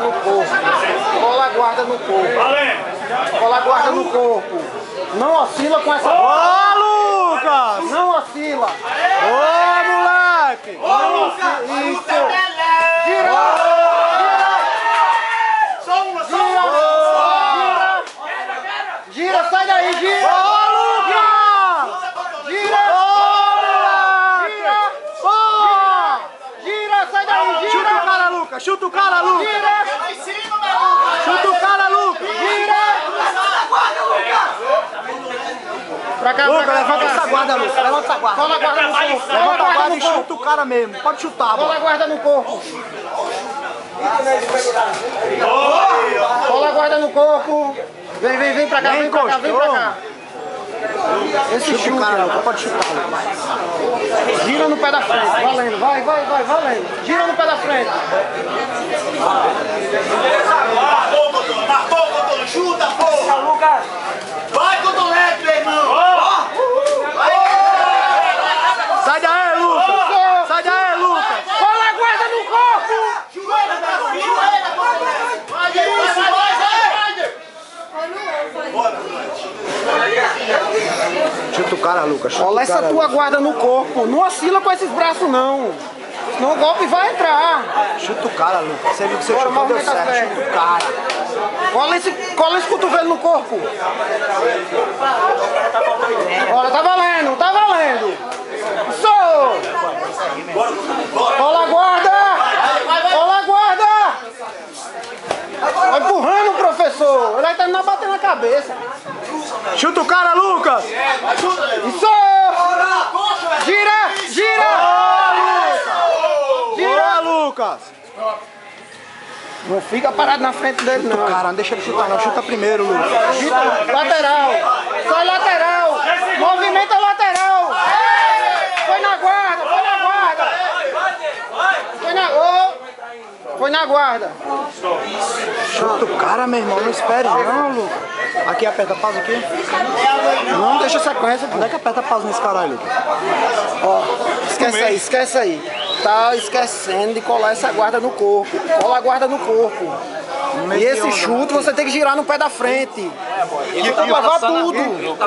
no corpo. Cola a guarda no corpo. Cola a guarda no corpo. Não oscila com essa. Ô, Lucas! Não oscila. Ô, moleque! Não oscila. Isso. Gira. Gira, sai daí, gira! Ô, Lucas! Gira! Ô, Gira! Porra! Gira, sai daí, Chuta o gira! cara, Lucas! Chuta o cara, Lucas! Gira! Chuta o cara, Lucas! Gira! Pra cá, Lucas, pra cá, levanta pra cá. essa guarda, Lucas! Levanta essa guarda! Cola a guarda no corpo! Cola a Levanta a guarda guarda no e corpo! chuta o cara mesmo! Pode chutar, Cola mano! a guarda no corpo! Cola a guarda no corpo! Vem pra cá, vem pra cá, vem pra cá! Esse Chuta o cara, Lucas! Pode chutar, Lucas! Gira no pé da frente, valendo, vai, valendo! Gira no pé da frente! Marcou, Cotono, chuta, porra! Lucas! Vai, Cotonete, meu irmão! Sai daí, Lucas! Sai daí, Lucas! Cola a guarda no corpo! Chuta o cara, Lucas! Chuta Cola o essa cara, tua Lucas. guarda no corpo! Não oscila com esses braços não! Senão o golpe vai entrar! Chuta o cara, Lucas! Você viu que você Bora, chutou, deu movimenta as certo! pernas. Chuta o cara! Cola esse cotovelo no corpo! Olha, tá valendo, tá valendo! Isso! Cola a guarda! Cola a guarda! Vai empurrando, professor! Ele vai terminar batendo na cabeça! Chuta o cara, Lucas! Isso! Gira! Gira! Boa, Lucas! Não fica parado na frente dele, não. Cara, não deixa ele chutar, não. Chuta primeiro, Lucas. Gira, lateral! Sai lateral! Movimenta lateral! Foi na guarda! Foi na guarda! Foi na... Oh. Foi na guarda! Chuta o cara, meu irmão. Não espere, não, Lucas. Aqui, aperta pausa aqui. Não deixa sequência, pô. Onde é que aperta pausa nesse caralho, Lucas? Ó, esquece aí. Tá esquecendo de colar essa guarda no corpo. Cola a guarda no corpo. E esse chute você tem que girar no pé da frente. Isso vai levar tudo.